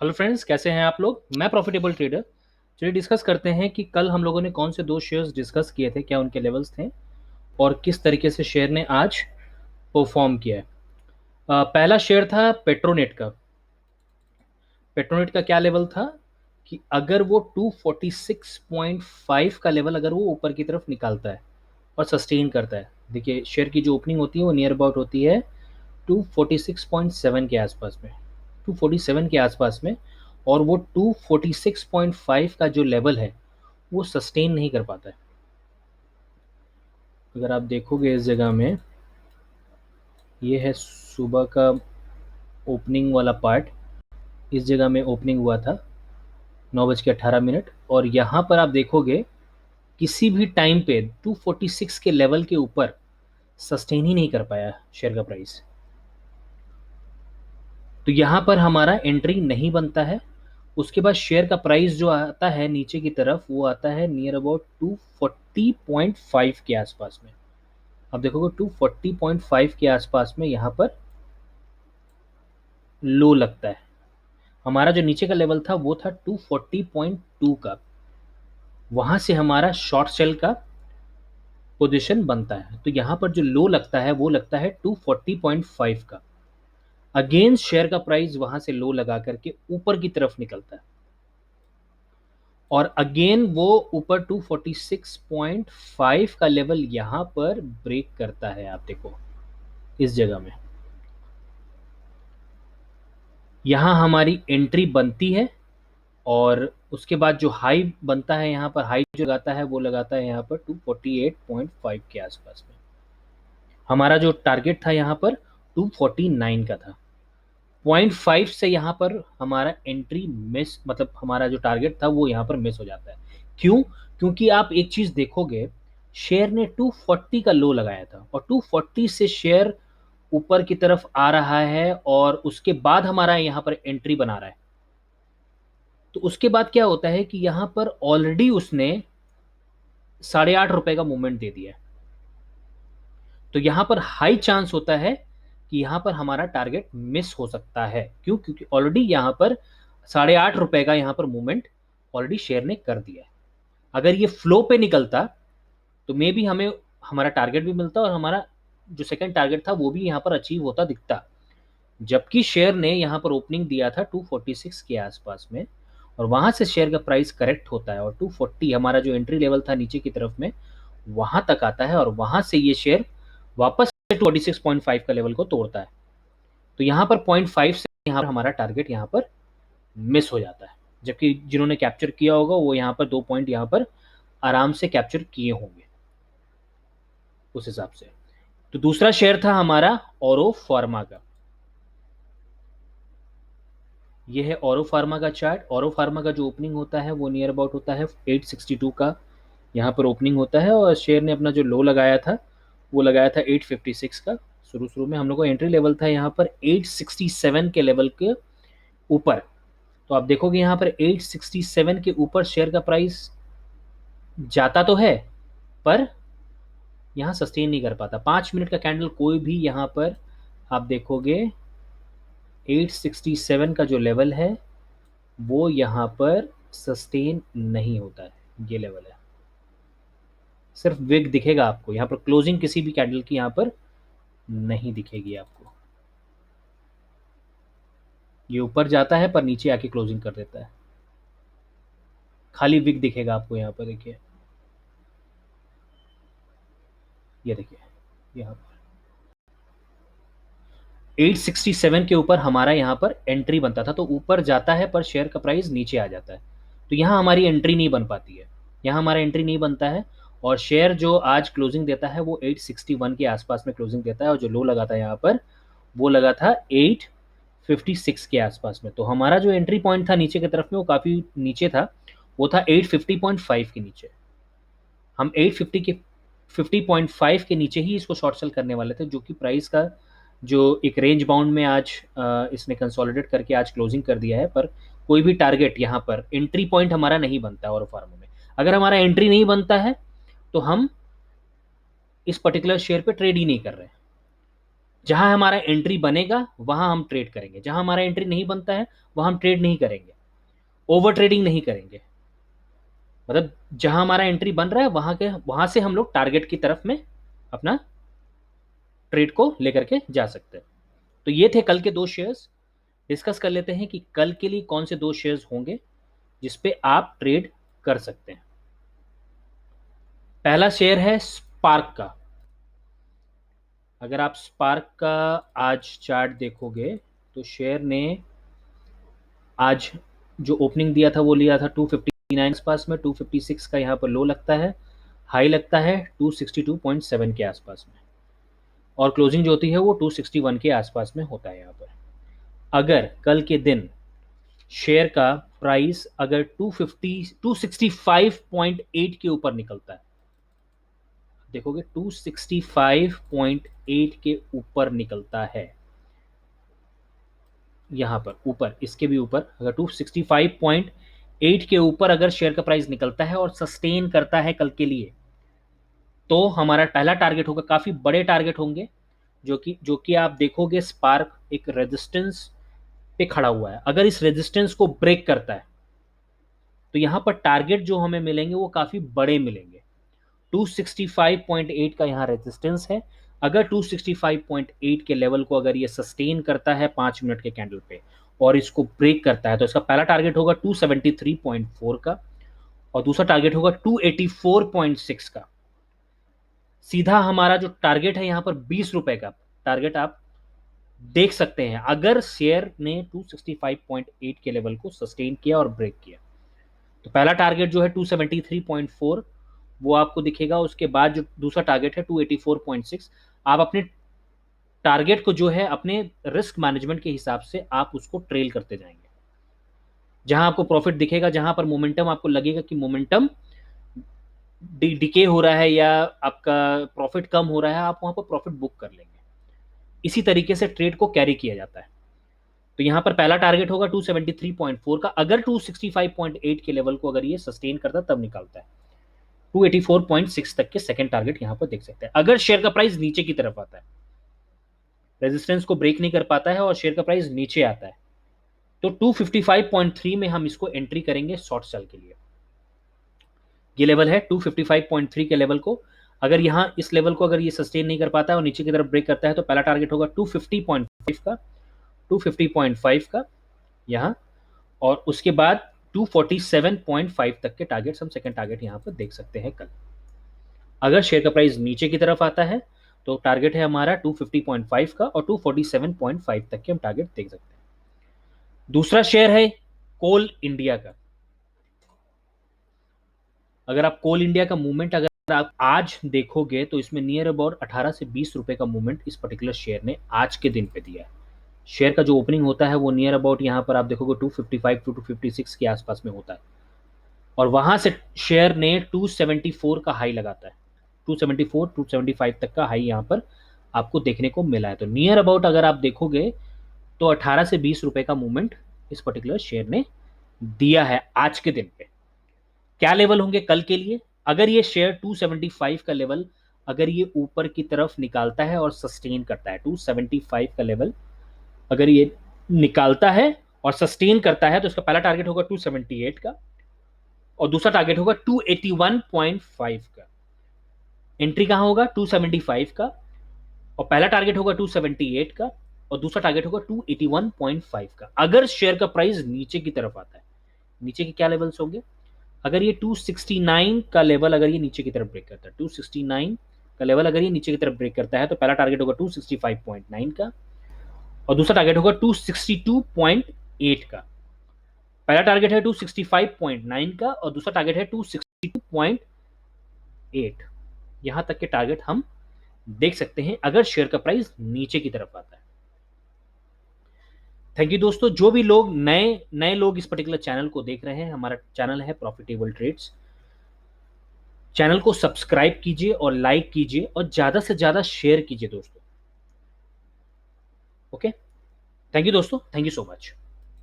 Hello friends, कैसे हैं आप लोग। मैं प्रॉफिटेबल ट्रेडर। चलिए डिस्कस करते हैं कि कल हम लोगों ने कौन से दो शेयर्स डिस्कस किए थे, क्या उनके लेवल्स थे और किस तरीके से शेयर ने आज परफॉर्म किया है। पहला शेयर था पेट्रोनेट का। पेट्रोनेट का क्या लेवल था कि अगर वो 246.5 का लेवल अगर वो ऊपर की तरफ निकालता है और सस्टेन करता है। देखिए, शेयर की जो ओपनिंग होती है वो नियर अबाउट होती है 246.7 के आसपास में, 247 के आसपास में। और वो 246.5 का जो लेवल है वो सस्टेन नहीं कर पाता है। अगर आप देखोगे इस जगह में, ये है सुबह का ओपनिंग वाला पार्ट। इस जगह में ओपनिंग हुआ था 9:18 और यहाँ पर आप देखोगे किसी भी टाइम पे 246 के लेवल के ऊपर सस्टेन ही नहीं कर पाया शेयर का प्राइस। तो यहाँ पर हमारा एंट्री नहीं बनता है। उसके बाद शेयर का प्राइस जो आता है नीचे की तरफ वो आता है नियर अबाउट 240.5 के आसपास में। अब देखोगे 240.5 के आसपास में यहाँ पर लो लगता है। हमारा जो नीचे का लेवल था वो था 240.2 का। वहां से हमारा शॉर्ट सेल का पोजीशन बनता है। तो यहाँ पर जो लो लगता है वो लगता है 240.5 का। अगेंस्ट शेयर का प्राइस वहां से लो लगा करके ऊपर की तरफ निकलता है और अगेन वो ऊपर 246.5 का लेवल यहां पर ब्रेक करता है। आप देखो इस जगह में, यहां हमारी एंट्री बनती है और उसके बाद जो हाई बनता है, यहाँ पर हाई जो लगाता है वो लगाता है यहाँ पर 248.5 के आसपास में। हमारा जो टारगेट था यहाँ पर 249 का था। 0.5 से यहाँ पर हमारा एंट्री मिस, मतलब हमारा जो टारगेट था वो यहाँ पर मिस हो जाता है। क्यों? क्योंकि आप एक चीज देखोगे, शेयर ने 240 का लो लगाया था और 240 से शेयर ऊपर की तरफ आ रहा है और उसके बाद हमारा यहाँ पर एंट्री बना रहा है। तो उसके बाद क्या होता है कि यहाँ पर ऑलरेडी उसने ₹8.5 का मूवमेंट दे दिया है। तो यहाँ पर हाई चांस होता है कि यहाँ पर हमारा टारगेट मिस हो सकता है। क्यों? क्योंकि ऑलरेडी यहाँ पर ₹8.5 का यहाँ पर मूवमेंट ऑलरेडी शेयर ने कर दिया है। अगर ये फ्लो पे निकलता तो मे बी हमें हमारा टारगेट भी मिलता और हमारा जो सेकंड टारगेट था वो भी यहाँ पर अचीव होता दिखता। जबकि शेयर ने यहाँ पर ओपनिंग दिया था 246 के आसपास में और वहां से शेयर का प्राइस करेक्ट होता है और 240 हमारा जो एंट्री लेवल था नीचे की तरफ में वहां तक आता है और वहां से ये शेयर वापस 246.5 का लेवल को तोड़ता है। तो यहाँ पर 0.5 से यहाँ पर हमारा टारगेट यहाँ पर मिस हो जाता है। जबकि जिन्होंने कैप्चर किया होगा वो यहाँ पर 2 पॉइंट यहाँ पर आराम से कैप्चर किए होंगे उस हिसाब से। तो दूसरा शेयर था हमारा औरो फार्मा का। ये है औरो फार्मा का चार्ट। औरो फार्मा का जो ओपनिंग होता है वो नियर अबाउट होता है 862 का। यहाँ पर ओपनिंग होता है और शेयर ने अपना जो लो लगाया था वो लगाया था 856 का। शुरू शुरू में हम लोग को एंट्री लेवल था यहाँ पर 867 के लेवल के ऊपर। तो आप देखोगे यहाँ पर 867 के ऊपर शेयर का प्राइस जाता तो है पर यहाँ सस्टेन नहीं कर पाता। 5 मिनट का कैंडल कोई भी यहाँ पर आप देखोगे 867 का जो लेवल है वो यहाँ पर सस्टेन नहीं होता है। ये लेवल है, सिर्फ विग दिखेगा आपको यहाँ पर, क्लोजिंग किसी भी कैंडल की यहाँ पर नहीं दिखेगी आपको। ये ऊपर जाता है पर नीचे आके क्लोजिंग कर देता है, खाली विग दिखेगा आपको यहाँ पर। देखिए, ये देखिए यहाँ पर 867 के ऊपर हमारा यहाँ पर एंट्री बनता था। तो ऊपर जाता है पर शेयर का प्राइस नीचे आ जाता है। तो यहाँ हमारी एंट्री नहीं बन पाती है, यहाँ हमारा एंट्री नहीं बनता है। और शेयर जो आज क्लोजिंग देता है वो 861 के आसपास में क्लोजिंग देता है और जो लो लगा था यहाँ पर वो लगा था 856 के आसपास में। तो हमारा जो एंट्री पॉइंट था नीचे की तरफ में वो काफ़ी नीचे था, वो था 850.5 के नीचे। हम 850 के नीचे ही इसको शॉर्ट सेल करने वाले थे, जो कि प्राइस का जो एक रेंज बाउंड में आज इसने कंसोलिडेट करके आज क्लोजिंग कर दिया है। पर कोई भी टारगेट यहाँ पर एंट्री पॉइंट हमारा नहीं बनता है और फार्मा में। अगर हमारा एंट्री नहीं बनता है तो हम इस पर्टिकुलर शेयर पे ट्रेड ही नहीं कर रहे हैं। जहां हमारा एंट्री बनेगा वहां हम ट्रेड करेंगे, जहां हमारा एंट्री नहीं बनता है वहां हम ट्रेड नहीं करेंगे, ओवर ट्रेडिंग नहीं करेंगे। मतलब जहां हमारा एंट्री बन रहा है वहां से हम लोग टारगेट की तरफ में अपना ट्रेड को लेकर के जा सकते हैं। तो ये थे कल के दो शेयर्स। डिस्कस कर लेते हैं कि कल के लिए कौन से दो शेयर्स होंगे जिसपे आप ट्रेड कर सकते हैं। पहला शेयर है स्पार्क का। अगर आप स्पार्क का आज चार्ट देखोगे तो शेयर ने आज जो ओपनिंग दिया था वो लिया था 259 आसपास में, 256 का यहाँ पर लो लगता है, हाई लगता है 262.7 के आसपास में, और क्लोजिंग जो होती है वो 261 के आसपास में होता है। यहाँ पर अगर कल के दिन शेयर का प्राइस अगर 265.8 के ऊपर निकलता है, देखोगे 265.8 के ऊपर निकलता है, यहां पर ऊपर, इसके भी ऊपर अगर 265.8 के ऊपर अगर शेयर का प्राइस निकलता है और सस्टेन करता है कल के लिए, तो हमारा पहला टारगेट होगा, काफी बड़े टारगेट होंगे, जो कि आप देखोगे स्पार्क एक रेजिस्टेंस पे खड़ा हुआ है। अगर इस रेजिस्टेंस को ब्रेक करता है तो यहां पर टारगेट जो हमें मिलेंगे वो काफी बड़े मिलेंगे। 265.8 का यहाँ रेजिस्टेंस है। अगर 265.8 के लेवल को अगर ये सस्टेन करता है 5 मिनट के कैंडल पे और इसको ब्रेक करता है तो इसका पहला टारगेट होगा 273.4 का और दूसरा टारगेट होगा 284.6 का। सीधा हमारा जो टारगेट है यहाँ पर 20 रुपए का टारगेट आप देख सकते हैं अगर शेयर ने 265.8 के लेवल को सस्टेन किया और ब्रेक किया। तो पहला टारगेट जो है 273.4 वो आपको दिखेगा। उसके बाद जो दूसरा टारगेट है 284.6, आप अपने टारगेट को जो है अपने रिस्क मैनेजमेंट के हिसाब से आप उसको ट्रेल करते जाएंगे। जहां आपको प्रॉफिट दिखेगा, जहां पर मोमेंटम आपको लगेगा कि मोमेंटम डिके हो रहा है या आपका प्रॉफिट कम हो रहा है, आप वहां पर प्रॉफिट बुक कर लेंगे। इसी तरीके से ट्रेड को कैरी किया जाता है। तो यहां पर पहला टारगेट होगा 273.4 का। अगर 265.8 के लेवल को अगर ये सस्टेन करता तब निकालता है। 284.6 तक के सेकंड टारगेट यहां पर देख सकते हैं। अगर शेयर का प्राइस नीचे की तरफ आता है, रेजिस्टेंस को ब्रेक नहीं कर पाता है और शेयर का प्राइस नीचे आता है, तो 255.3 में हम इसको एंट्री करेंगे शॉर्ट सेल के लिए। ये लेवल है 255.3 के लेवल को, अगर यहां इस लेवल को अगर ये सस्टेन नहीं कर पाता है और नीचे की तरफ ब्रेक करता है तो पहला टारगेट होगा 250.5 का, 250.5 का यहां, और उसके बाद 247.5 तक के टारगेट्स हम सेकंड टारगेट यहां पर देख सकते हैं कल। अगर शेयर का प्राइस नीचे की तरफ आता है तो टारगेट है हमारा 250.5 का और 247.5 तक के हम टारगेट देख सकते हैं। दूसरा शेयर है कोल इंडिया का। अगर आप कोल इंडिया का मूवमेंट अगर आप आज देखोगे तो इसमें नियर अबाउट 18 से 20 रुपए का मूवमेंट इस पर्टिकुलर शेयर ने आज के दिन पे दिया है। शेयर का जो ओपनिंग होता है वो नियर अबाउट यहाँ पर आप देखोगे 255 टू 256 के आसपास में होता है, और वहां से शेयर ने 274 का हाई लगाता है। 274 275 तक का हाई यहाँ पर आपको देखने को मिला है। तो नियर अबाउट अगर आप देखोगे तो 18 से 20 रुपए का मूवमेंट इस पर्टिकुलर शेयर ने दिया है आज के दिन पे। क्या लेवल होंगे कल के लिए? अगर ये शेयर 275 का लेवल अगर ये ऊपर की तरफ निकालता है और सस्टेन करता है, 275 का लेवल अगर ये निकालता है और सस्टेन करता है तो इसका पहला टारगेट होगा 278 का और दूसरा टारगेट होगा 281.5 का। एंट्री कहां होगा? 275 का, और पहला टारगेट होगा 278 का और दूसरा टारगेट होगा 281.5 का। अगर शेयर का प्राइस नीचे की तरफ आता है, नीचे के क्या लेवल्स होंगे? अगर ये 269 का लेवल अगर ये नीचे की तरफ ब्रेक करता है, 269 का लेवल अगर ये नीचे की तरफ ब्रेक करता है तो पहला टारगेट होगा 265.9 का और दूसरा टारगेट होगा 262.8 का। पहला टारगेट है 265.9 का और दूसरा टारगेट है 262.8। यहां तक के टारगेट हम देख सकते हैं अगर शेयर का प्राइस नीचे की तरफ आता है। थैंक यू दोस्तों। जो भी लोग नए नए लोग इस पर्टिकुलर चैनल को देख रहे हैं, हमारा चैनल है प्रॉफिटेबल ट्रेड्स। चैनल को सब्सक्राइब कीजिए और लाइक कीजिए और ज्यादा से ज्यादा शेयर कीजिए दोस्तों। ओके, थैंक यू दोस्तों, थैंक यू सो मच।